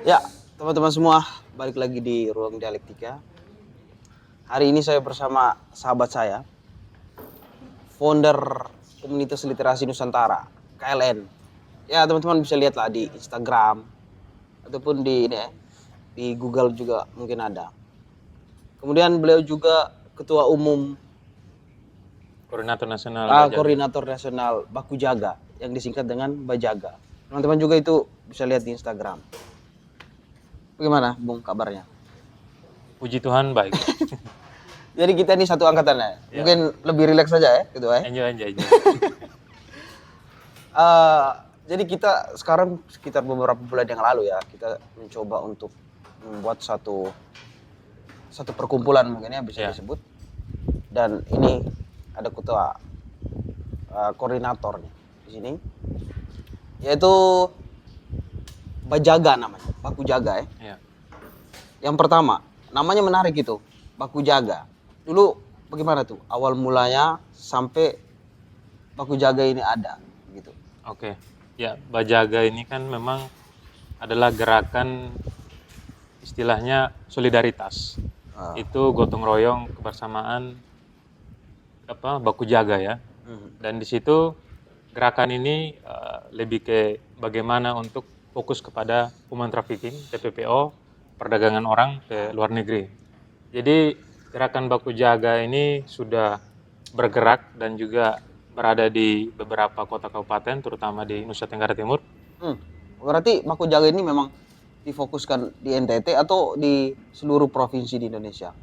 Ya, teman-teman semua, balik lagi di Ruang Dialektika. Hari ini saya bersama sahabat saya, founder Komunitas Literasi Nusantara, KLN. Ya, teman-teman bisa lihat lah di Instagram ataupun di ini ya, di Google juga mungkin ada. Kemudian beliau juga ketua umum Koordinator Nasional Bajaga. Koordinator Nasional Baku Jaga yang disingkat dengan Bajaga. Teman-teman juga itu bisa lihat di Instagram. Bagaimana, Bung, kabarnya? Puji Tuhan baik. Jadi kita ini satu angkatan ya. Ya. Mungkin lebih rileks saja ya, gitu ya. Enjoy. Jadi kita sekarang sekitar beberapa bulan yang lalu ya, kita mencoba untuk membuat satu perkumpulan mungkin ya bisa disebut. Dan ini ada ketua koordinatornya di sini, yaitu Bajaga namanya, Baku Jaga ya. Yang pertama, namanya menarik itu, Baku Jaga. Dulu bagaimana tuh awal mulanya sampai Baku Jaga ini ada gitu? Oke. Ya, Bajaga ini kan memang adalah gerakan istilahnya solidaritas. Itu gotong royong kebersamaan Baku Jaga ya. Dan di situ gerakan ini lebih ke bagaimana untuk fokus kepada human trafficking, TPPO, perdagangan orang ke luar negeri. Jadi gerakan Baku Jaga ini sudah bergerak dan juga berada di beberapa kota kabupaten, terutama di Nusa Tenggara Timur. Berarti Baku Jaga ini memang difokuskan di NTT atau di seluruh provinsi di Indonesia?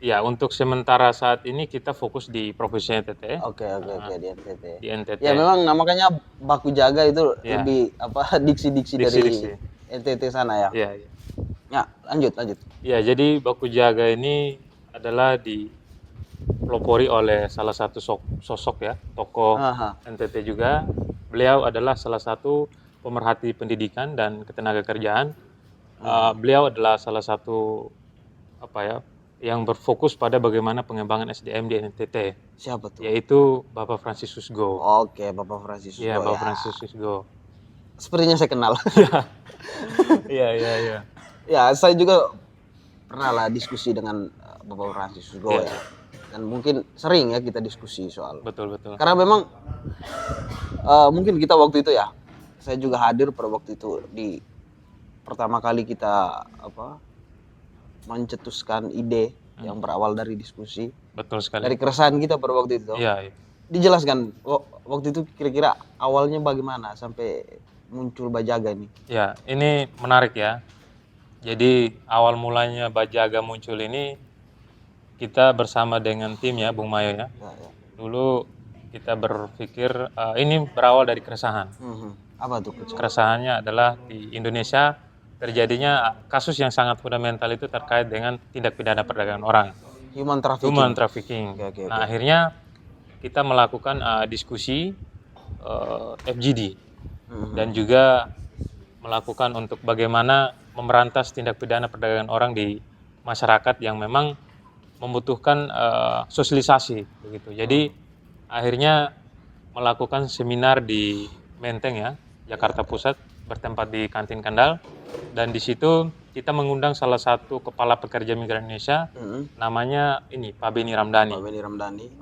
Ya, untuk sementara saat ini kita fokus di Provinsi NTT. Oke, di NTT. Di NTT. Ya memang makanya Baku Jaga itu lebih diksi-diksi dari NTT sana ya. Iya. Ya, lanjut. Ya, jadi Baku Jaga ini adalah dipelopori oleh salah satu sosok ya, tokoh NTT juga. Beliau adalah salah satu pemerhati pendidikan dan ketenagakerjaan. Beliau adalah salah satu yang berfokus pada bagaimana pengembangan SDM di NTT. Siapa tuh? Yaitu Bapak Fransiscus Go. Oke, Bapak Fransiscus Go. Iya, Bapak Fransiscus Go. Sepertinya saya kenal. Iya. Ya, saya juga pernah lah diskusi dengan Bapak Fransiscus Go ya. Dan mungkin sering ya kita diskusi soal. Betul. Karena memang mungkin kita waktu itu ya, saya juga hadir pada waktu itu di pertama kali kita mencetuskan ide yang berawal dari diskusi. Betul sekali. Dari keresahan kita pada waktu itu. Iya. Dijelaskan waktu itu kira-kira awalnya bagaimana sampai muncul Bajaga ini? Ya, ini menarik ya. Jadi awal mulanya Bajaga muncul ini kita bersama dengan tim ya, Bung Mayo ya. Dulu kita berpikir ini berawal dari keresahan. Apa tuh? Keresahannya adalah di Indonesia terjadinya kasus yang sangat fundamental itu terkait dengan tindak pidana perdagangan orang. Human trafficking. Okay. Nah, akhirnya kita melakukan diskusi FGD dan juga melakukan untuk bagaimana memberantas tindak pidana perdagangan orang di masyarakat yang memang membutuhkan sosialisasi begitu. Jadi akhirnya melakukan seminar di Menteng ya, Jakarta Pusat, bertempat di Kantin Kendal, dan di situ kita mengundang salah satu kepala pekerja migran Indonesia, namanya ini Pak Beni Ramdhani.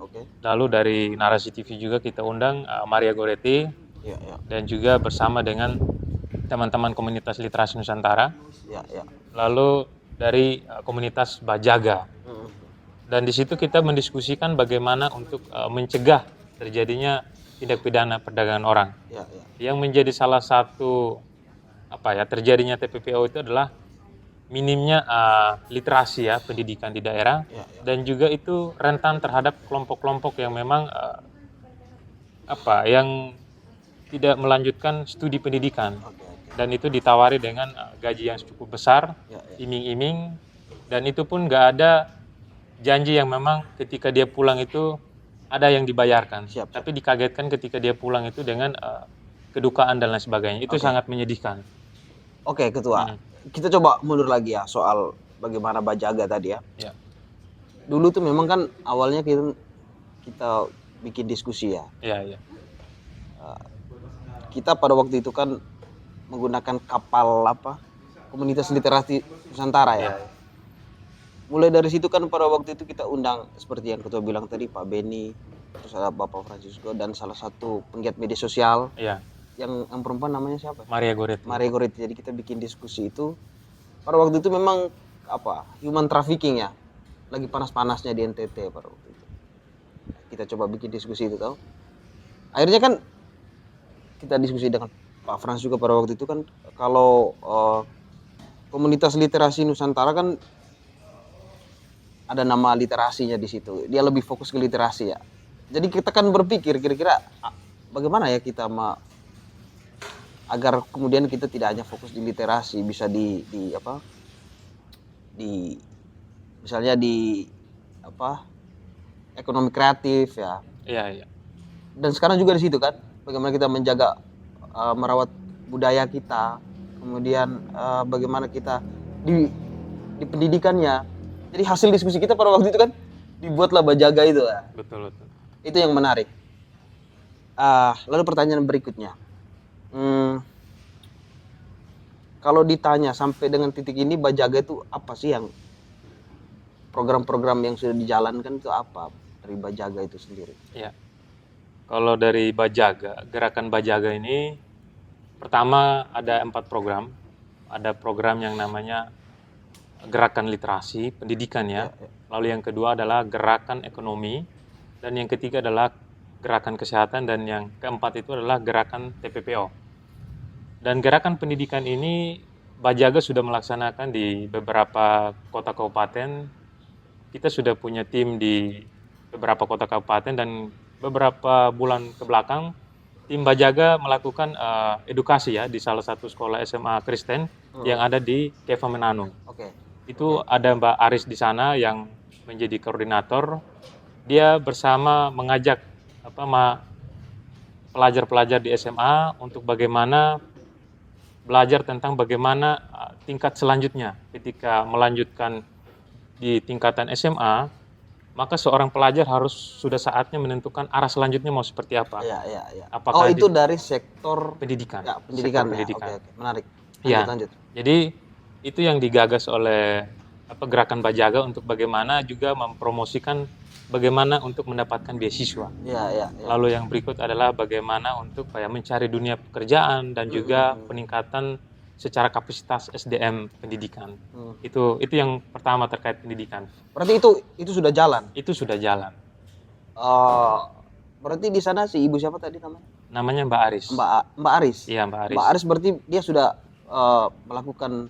Oke. Lalu dari Narasi TV juga kita undang Maria Goretti, dan juga bersama dengan teman-teman komunitas literasi Nusantara. Lalu dari komunitas Bajaga. Dan di situ kita mendiskusikan bagaimana untuk mencegah terjadinya tindak pidana perdagangan orang. Yang menjadi salah satu terjadinya TPPO itu adalah minimnya literasi ya, pendidikan di daerah, dan juga itu rentan terhadap kelompok-kelompok yang memang yang tidak melanjutkan studi pendidikan. Dan itu ditawari dengan gaji yang cukup besar, iming-iming, dan itu pun nggak ada janji yang memang ketika dia pulang itu ada yang dibayarkan. Tapi dikagetkan ketika dia pulang itu dengan kedukaan dan lain sebagainya. Itu sangat menyedihkan. Oke, Ketua. Kita coba mundur lagi ya soal bagaimana Bajaga tadi ya. Dulu tuh memang kan awalnya kita bikin diskusi ya. Iya. Kita pada waktu itu kan menggunakan kapal komunitas literasi Nusantara ya. Iya. Mulai dari situ kan pada waktu itu kita undang seperti yang ketua bilang tadi Pak Beni, terus ada Bapak Francisco dan salah satu penggiat media sosial Iya. yang perempuan namanya siapa? Maria Goretti. Maria Goretti. Jadi kita bikin diskusi itu. Pada waktu itu memang human trafficking ya, lagi panas-panasnya di NTT pada waktu itu. Kita coba bikin diskusi itu tahu. Akhirnya kan kita diskusi dengan Pak Frans juga pada waktu itu kan kalau komunitas literasi Nusantara kan ada nama literasinya di situ. Dia lebih fokus ke literasi ya. Jadi kita kan berpikir kira-kira bagaimana ya kita agar kemudian kita tidak hanya fokus di literasi, bisa di misalnya di ekonomi kreatif ya. Iya. Dan sekarang juga di situ kan bagaimana kita menjaga merawat budaya kita, kemudian bagaimana kita di pendidikannya. Jadi hasil diskusi kita pada waktu itu kan dibuatlah Bajaga itu ya. Betul. Itu yang menarik. Lalu pertanyaan berikutnya, kalau ditanya sampai dengan titik ini Bajaga itu apa sih yang program-program yang sudah dijalankan itu apa dari Bajaga itu sendiri? Iya. Kalau dari Bajaga, gerakan Bajaga ini pertama ada 4 program. Ada program yang namanya gerakan literasi, pendidikan ya. Lalu yang kedua adalah gerakan ekonomi. Dan yang ketiga adalah gerakan kesehatan. Dan yang keempat itu adalah gerakan TPPO. Dan gerakan pendidikan ini Bajaga sudah melaksanakan di beberapa kota kabupaten. Kita sudah punya tim di beberapa kota kabupaten dan beberapa bulan ke belakang tim Bajaga melakukan edukasi ya di salah satu sekolah SMA Kristen yang ada di Keva Menanung. Itu ada Mbak Aris di sana yang menjadi koordinator. Dia bersama mengajak pelajar-pelajar di SMA untuk bagaimana belajar tentang bagaimana tingkat selanjutnya ketika melanjutkan di tingkatan SMA, maka seorang pelajar harus sudah saatnya menentukan arah selanjutnya mau seperti apa. Iya. Apakah itu dari sektor pendidikan. Ya, pendidikan. Pendidikan. Oke. Menarik. Lanjut. Jadi itu yang digagas oleh gerakan Bajaga untuk bagaimana juga mempromosikan bagaimana untuk mendapatkan beasiswa. Iya. Lalu yang berikut adalah bagaimana untuk mencari dunia pekerjaan dan juga peningkatan secara kapasitas SDM pendidikan. Itu yang pertama terkait pendidikan. Berarti itu sudah jalan. Itu sudah jalan. Berarti di sana si ibu siapa tadi namanya? Namanya Mbak Aris. Mbak Aris. Iya, Mbak Aris. Mbak Aris berarti dia sudah melakukan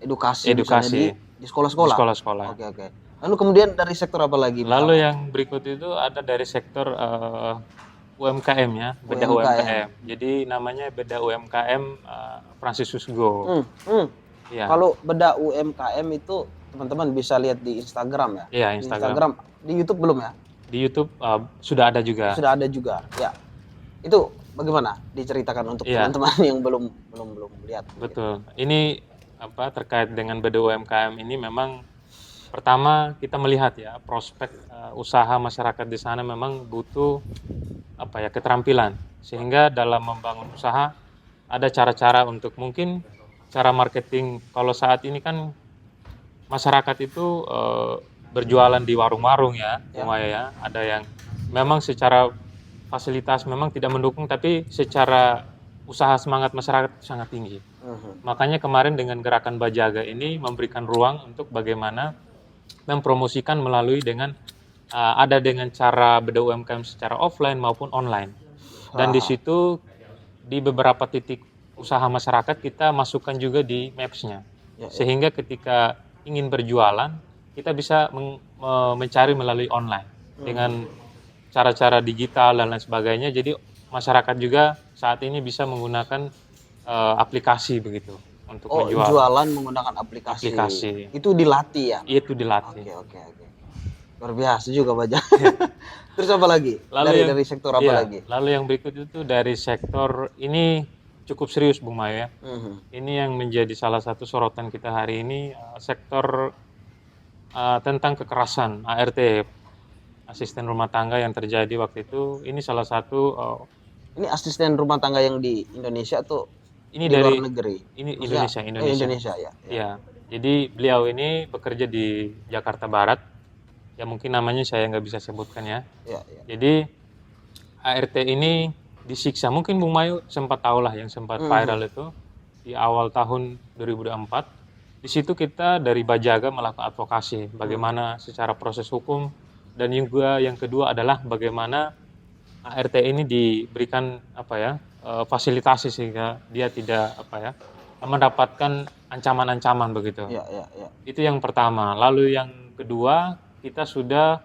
edukasi. Di sekolah-sekolah. Sekolah-sekolah. Oke. Lalu kemudian dari sektor apa lagi? Lalu yang berikut itu ada dari sektor UMKM ya, bedah UMKM. Jadi namanya bedah UMKM Franciscus Go. Ya. Kalau bedah UMKM itu teman-teman bisa lihat di Instagram ya. Iya, Instagram. Di YouTube belum ya? Di YouTube sudah ada juga. Sudah ada juga. Ya. Itu bagaimana diceritakan untuk teman-teman yang belum lihat. Betul. Ini terkait dengan bedah UMKM ini memang pertama kita melihat ya prospek usaha masyarakat di sana memang butuh keterampilan, sehingga dalam membangun usaha ada cara-cara untuk mungkin cara marketing. Kalau saat ini kan masyarakat itu berjualan di warung-warung ya. Ada yang memang secara fasilitas memang tidak mendukung, tapi secara usaha semangat masyarakat sangat tinggi. Makanya kemarin dengan gerakan Bajaga ini memberikan ruang untuk bagaimana mempromosikan melalui dengan cara bedah UMKM secara offline maupun online. Dan di situ di beberapa titik usaha masyarakat kita masukkan juga di maps-nya. Sehingga ketika ingin berjualan kita bisa mencari melalui online dengan cara-cara digital dan lain sebagainya. Jadi masyarakat juga saat ini bisa menggunakan aplikasi begitu untuk menjual. Jualan menggunakan aplikasi. Itu dilatih ya? Itu dilatih. Oke. Luar biasa juga Bajaga. Terus apa lagi? Dari sektor apa lagi? Lalu yang berikut itu dari sektor ini cukup serius Bung Mayo ya. Ini yang menjadi salah satu sorotan kita hari ini, sektor tentang kekerasan ART, asisten rumah tangga yang terjadi waktu itu. Ini salah satu ini asisten rumah tangga yang di Indonesia tuh Ini di dari luar negeri. ini Maksudnya, Indonesia. Indonesia ya. Ya, jadi beliau ini bekerja di Jakarta Barat. Ya mungkin namanya saya nggak bisa sebutkan ya. Ya, ya. Jadi ART ini disiksa. Mungkin Bung Mayu sempat tahu lah yang sempat viral itu di awal tahun 2024. Di situ kita dari Bajaga melakukan advokasi bagaimana secara proses hukum, dan juga yang kedua adalah bagaimana ART ini diberikan fasilitasi sehingga dia tidak mendapatkan ancaman-ancaman begitu. Ya, ya, ya. Itu yang pertama. Lalu yang kedua, kita sudah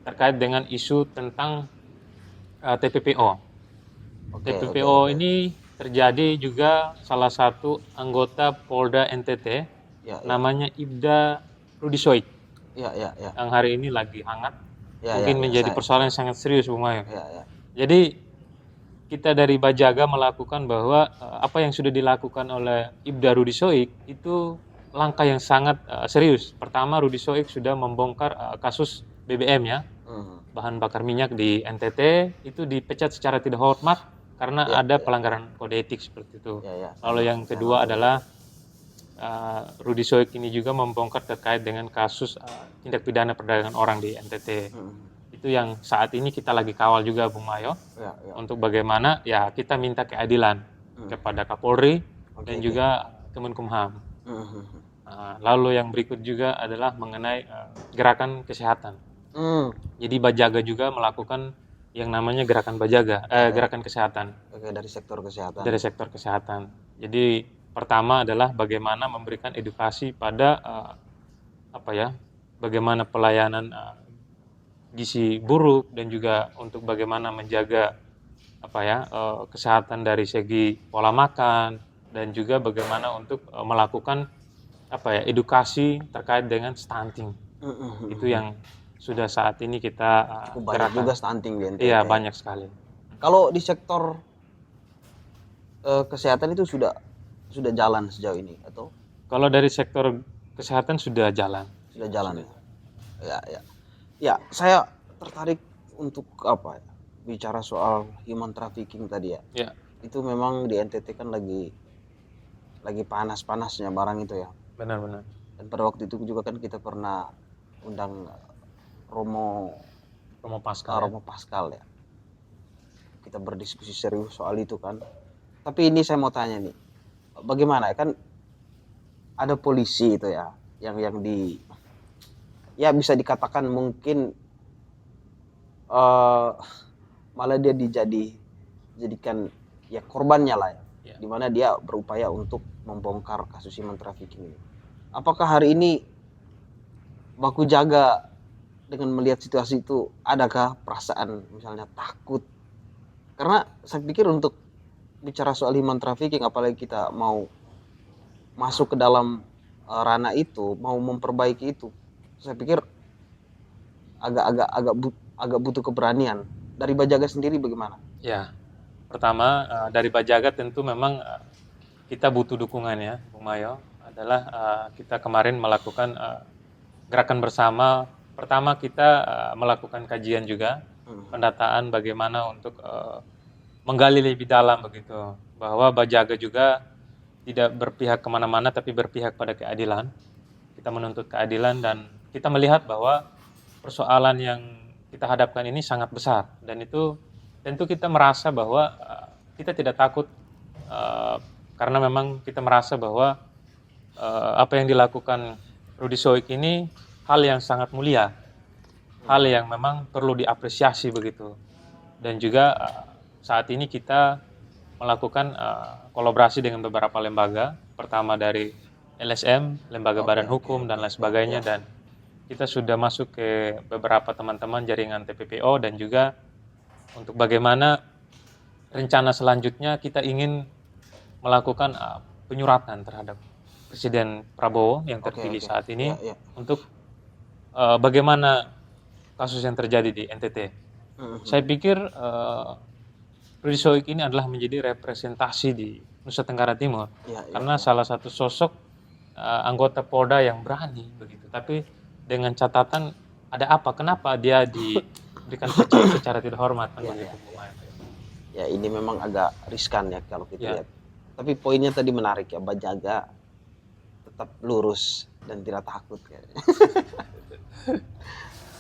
terkait dengan isu tentang TPPO. Oke, TPPO oke. ini terjadi juga salah satu anggota Polda NTT, Ya, ya. namanya Ibda Rudisoik, Ya, ya, ya. yang hari ini lagi hangat. Ya, Mungkin ya, ya. menjadi persoalan yang sangat serius, Bung Mayo. Ya, ya. Jadi kita dari Bajaga melakukan bahwa apa yang sudah dilakukan oleh Ibda Rudisoik itu langkah yang sangat serius. Pertama, Rudisoik sudah membongkar kasus BBM ya, bahan bakar minyak di NTT, itu dipecat secara tidak hormat karena ada pelanggaran kode etik seperti itu. Ya, ya. Lalu yang kedua adalah Rudisoik ini juga membongkar terkait dengan kasus tindak pidana perdagangan orang di NTT. Itu yang saat ini kita lagi kawal juga, Bung Mayo, Ya, ya. untuk bagaimana ya kita minta keadilan kepada Kapolri dan juga Kemenkumham. Lalu yang berikut juga adalah mengenai gerakan kesehatan. Jadi Bajaga juga melakukan yang namanya gerakan Bajaga, gerakan kesehatan. Oke, dari sektor kesehatan. Dari sektor kesehatan. Jadi pertama adalah bagaimana memberikan edukasi pada bagaimana pelayanan gizi buruk, dan juga untuk bagaimana menjaga kesehatan dari segi pola makan, dan juga bagaimana untuk melakukan edukasi terkait dengan stunting. Itu yang sudah saat ini kita banyak juga stunting di NTT. Iya, banyak sekali. Kalau di sektor kesehatan itu sudah jalan sejauh ini atau? Kalau dari sektor kesehatan sudah jalan. Sudah jalan ya. Ya, ya. Ya, saya tertarik untuk bicara soal human trafficking tadi ya. Ya. Itu memang di NTT kan lagi panas-panasnya barang itu ya. Benar-benar. Dan pada waktu itu juga kan kita pernah undang Romo Pascal ya. Kita berdiskusi serius soal itu kan. Tapi ini saya mau tanya nih, bagaimana kan ada polisi itu ya, yang ya bisa dikatakan mungkin malah dia dijadikan ya korbannya lah ya. Dimana dia berupaya untuk membongkar kasus human trafficking ini. Apakah hari ini Baku Jaga dengan melihat situasi itu, adakah perasaan misalnya takut? Karena saya pikir untuk bicara soal human trafficking, apalagi kita mau masuk ke dalam ranah itu, mau memperbaiki itu, saya pikir agak butuh keberanian. Dari Bajaga sendiri bagaimana? Ya, pertama dari Bajaga tentu memang kita butuh dukungan ya, Bung Mayo. Adalah kita kemarin melakukan gerakan bersama. Pertama kita melakukan kajian juga, pendataan bagaimana untuk menggali lebih dalam begitu, bahwa Bajaga juga tidak berpihak kemana-mana tapi berpihak pada keadilan. Kita menuntut keadilan dan kita melihat bahwa persoalan yang kita hadapkan ini sangat besar, dan itu tentu kita merasa bahwa kita tidak takut karena memang kita merasa bahwa apa yang dilakukan Rudisoik ini hal yang sangat mulia, hal yang memang perlu diapresiasi begitu. Dan juga saat ini kita melakukan kolaborasi dengan beberapa lembaga, pertama dari LSM, Lembaga Badan Hukum dan lain sebagainya, dan kita sudah masuk ke beberapa teman-teman jaringan TPPO, dan juga untuk bagaimana rencana selanjutnya kita ingin melakukan penyuratan terhadap Presiden Prabowo yang terpilih saat ini untuk bagaimana kasus yang terjadi di NTT. Saya pikir Rudisoik ini adalah menjadi representasi di Nusa Tenggara Timur, karena salah satu sosok anggota Polda yang berani begitu. Tapi dengan catatan ada apa? Kenapa dia diberikan pecat secara tidak hormat? Ya ini memang agak riskan ya kalau kita Ya. lihat. Tapi poinnya tadi menarik ya, Bajaga tetap lurus dan tidak takut kayaknya.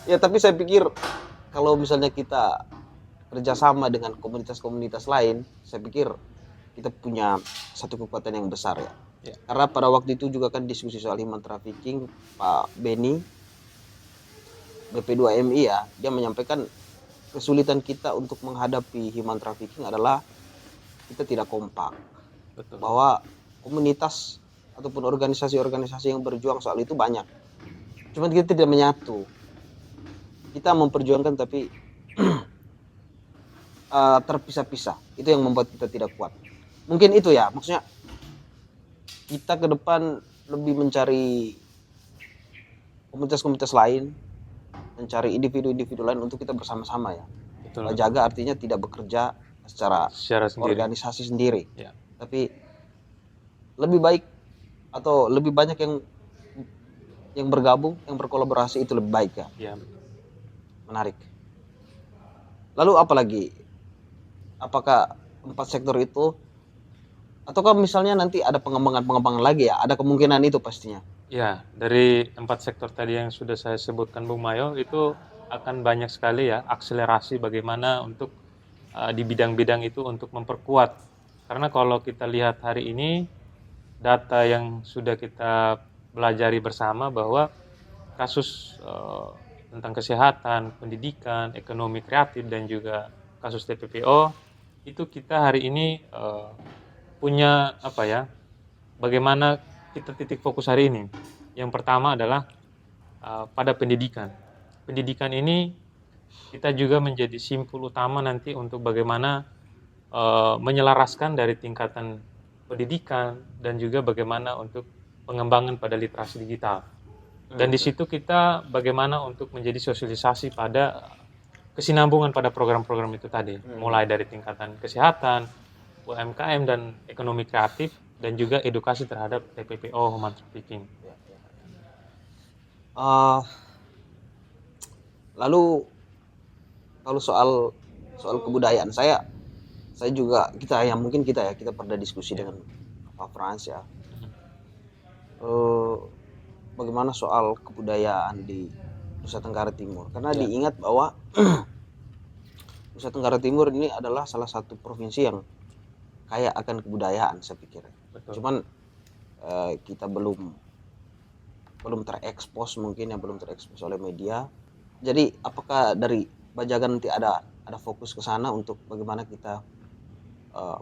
Ya tapi saya pikir kalau misalnya kita kerjasama dengan komunitas-komunitas lain, saya pikir kita punya satu kekuatan yang besar ya. Ya. Karena pada waktu itu juga kan diskusi soal human trafficking, Pak Beni BP2MI ya, dia menyampaikan kesulitan kita untuk menghadapi human trafficking adalah kita tidak kompak. Betul. Bahwa komunitas ataupun organisasi-organisasi yang berjuang soal itu banyak. Cuma kita tidak menyatu. Kita memperjuangkan tapi terpisah-pisah. Itu yang membuat kita tidak kuat. Mungkin itu ya, maksudnya kita ke depan lebih mencari komunitas-komunitas lain, mencari individu-individu lain untuk kita bersama-sama ya. Betul. Jaga artinya tidak bekerja secara sendiri. organisasi sendiri, Ya. tapi lebih baik atau lebih banyak yang bergabung, yang berkolaborasi itu lebih baik ya. Ya. Menarik. Lalu apa lagi? Apakah 4 sektor itu, ataukah misalnya nanti ada pengembangan lagi ya? Ada kemungkinan itu pastinya. Ya, dari 4 sektor tadi yang sudah saya sebutkan Bung Mayo, itu akan banyak sekali ya akselerasi bagaimana untuk di bidang-bidang itu untuk memperkuat. Karena kalau kita lihat hari ini, data yang sudah kita pelajari bersama bahwa kasus tentang kesehatan, pendidikan, ekonomi kreatif, dan juga kasus TPPO, itu kita hari ini punya bagaimana kita titik fokus hari ini. Yang pertama adalah pada pendidikan. Pendidikan ini kita juga menjadi simpul utama nanti untuk bagaimana menyelaraskan dari tingkatan pendidikan dan juga bagaimana untuk pengembangan pada literasi digital. Dan di situ kita bagaimana untuk menjadi sosialisasi pada kesinambungan pada program-program itu tadi, mulai dari tingkatan kesehatan, UMKM dan ekonomi kreatif, dan juga edukasi terhadap TPPO human trafficking. Lalu kalau soal kebudayaan, saya juga mungkin kita pernah diskusi dengan Pak Frans ya. Bagaimana soal kebudayaan di Nusa Tenggara Timur? Karena diingat bahwa Nusa Tenggara Timur ini adalah salah satu provinsi yang kaya akan kebudayaan, saya pikir. Betul. Cuman kita belum terekspos, mungkin yang belum terekspos oleh media. Jadi apakah dari Bajaga nanti ada fokus ke sana untuk bagaimana kita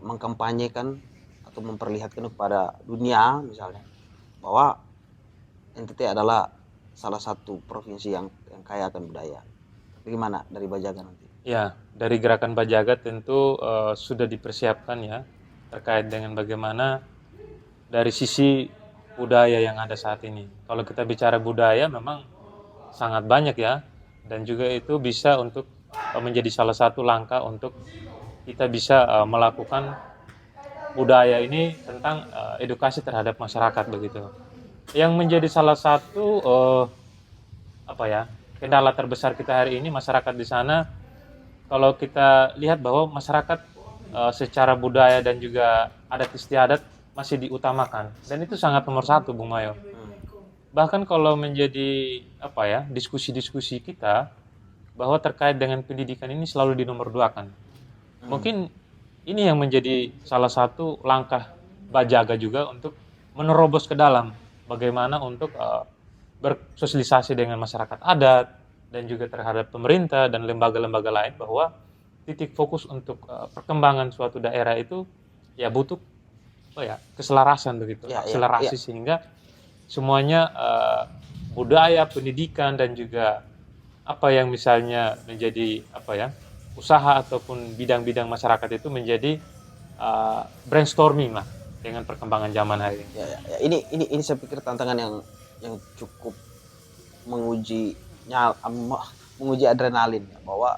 mengkampanyekan atau memperlihatkan kepada dunia misalnya bahwa NTT adalah salah satu provinsi yang kaya akan budaya. Bagaimana dari Bajaga nanti? Ya, dari gerakan Bajaga tentu sudah dipersiapkan ya terkait dengan bagaimana dari sisi budaya yang ada saat ini. Kalau kita bicara budaya memang sangat banyak ya, dan juga itu bisa untuk menjadi salah satu langkah untuk kita bisa melakukan budaya ini tentang edukasi terhadap masyarakat begitu. Yang menjadi salah satu kendala terbesar kita hari ini masyarakat di sana, kalau kita lihat bahwa masyarakat secara budaya dan juga adat istiadat masih diutamakan, dan itu sangat nomor satu, Bung Mayo. Bahkan kalau menjadi diskusi-diskusi kita bahwa terkait dengan pendidikan ini selalu dinomorduakan. Mungkin ini yang menjadi salah satu langkah Bajaga juga untuk menerobos ke dalam bagaimana untuk bersosialisasi dengan masyarakat adat dan juga terhadap pemerintah dan lembaga-lembaga lain bahwa titik fokus untuk perkembangan suatu daerah itu ya butuh keselarasan begitu, akselerasi sehingga semuanya budaya, pendidikan, dan juga apa yang misalnya menjadi usaha ataupun bidang-bidang masyarakat itu menjadi brainstorming lah dengan perkembangan zaman hari ini. Ya. Ini saya pikir tantangan yang cukup menguji adrenalin ya, bahwa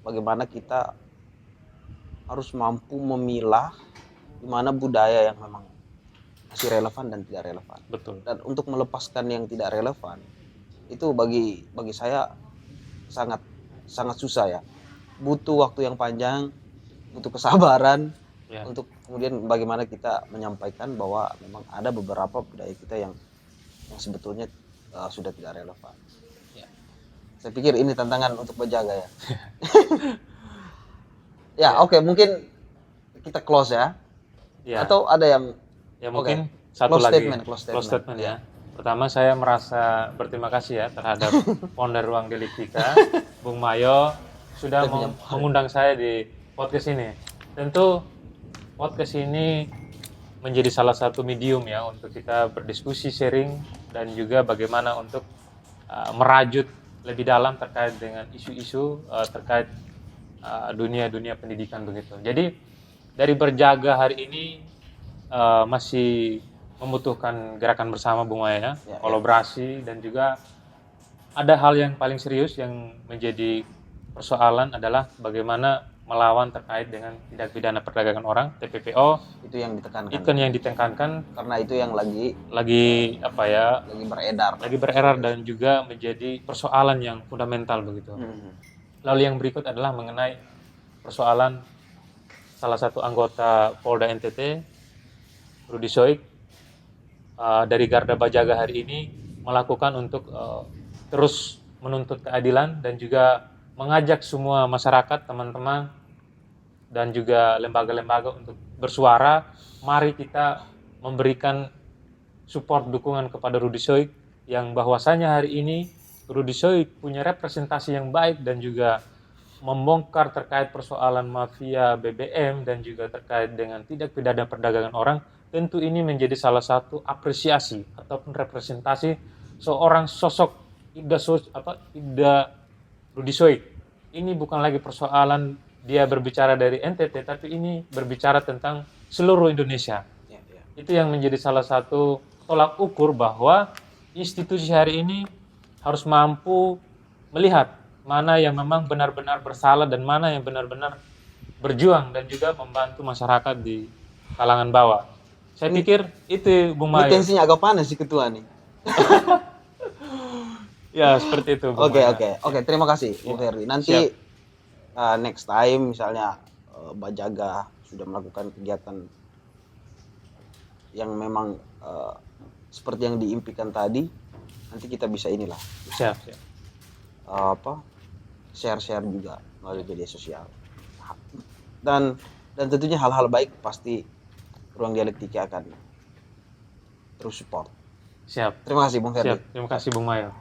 bagaimana kita harus mampu memilah di mana budaya yang memang masih relevan dan tidak relevan. Betul. Dan untuk melepaskan yang tidak relevan itu bagi saya sangat susah ya. Butuh waktu yang panjang, butuh kesabaran, Ya. untuk kemudian bagaimana kita menyampaikan bahwa memang ada beberapa budaya kita yang sebetulnya sudah tidak relevan. Ya. Saya pikir ini tantangan untuk Bajaga ya. Ya. Oke, mungkin kita close ya. Ya. Atau ada yang Ya mungkin Oke. satu Close lagi statement, statement ya. ya. Pertama saya merasa berterima kasih ya terhadap founder Ruang Dialektika, Bung Mayo sudah mengundang saya di podcast ini. Tentu podcast ini menjadi salah satu medium ya untuk kita berdiskusi, sharing, dan juga bagaimana untuk merajut lebih dalam terkait dengan isu-isu terkait dunia pendidikan begitu. Jadi dari Berjaga hari ini masih membutuhkan gerakan bersama Bung Maya, kolaborasi, dan juga ada hal yang paling serius yang menjadi persoalan adalah bagaimana melawan terkait dengan tindak pidana perdagangan orang (TPPO). Itu yang ditekankan. Itu yang ditekankan karena itu yang lagi beredar dan juga menjadi persoalan yang fundamental begitu. Lalu yang berikut adalah mengenai persoalan salah satu anggota Polda NTT, Rudi Soik, dari Garda Bajaga hari ini melakukan untuk terus menuntut keadilan dan juga mengajak semua masyarakat, teman-teman, dan juga lembaga-lembaga untuk bersuara. Mari kita memberikan support, dukungan kepada Rudi Soik yang bahwasanya hari ini Rudi Soik punya representasi yang baik dan juga membongkar terkait persoalan mafia BBM dan juga terkait dengan tindak pidana perdagangan orang. Tentu ini menjadi salah satu apresiasi ataupun representasi seorang sosok Ida Rudi Soik. Ini bukan lagi persoalan dia berbicara dari NTT, tapi ini berbicara tentang seluruh Indonesia. Itu yang menjadi salah satu tolak ukur bahwa institusi hari ini harus mampu melihat mana yang memang benar-benar bersalah dan mana yang benar-benar berjuang dan juga membantu masyarakat di kalangan bawah. Saya pikir itu Bung Mayo. Tensinya agak panas sih ketua nih. Ya seperti itu. Oke. Terima kasih Bung Ferdi. Nanti next time misalnya Bajaga sudah melakukan kegiatan yang memang seperti yang diimpikan tadi, nanti kita bisa inilah. Siap. Share juga melalui media sosial. Dan tentunya hal-hal baik pasti Ruang Dialektika akan terus support. Siap. Terima kasih Bung Ferdi. Terima kasih Bung Mayo.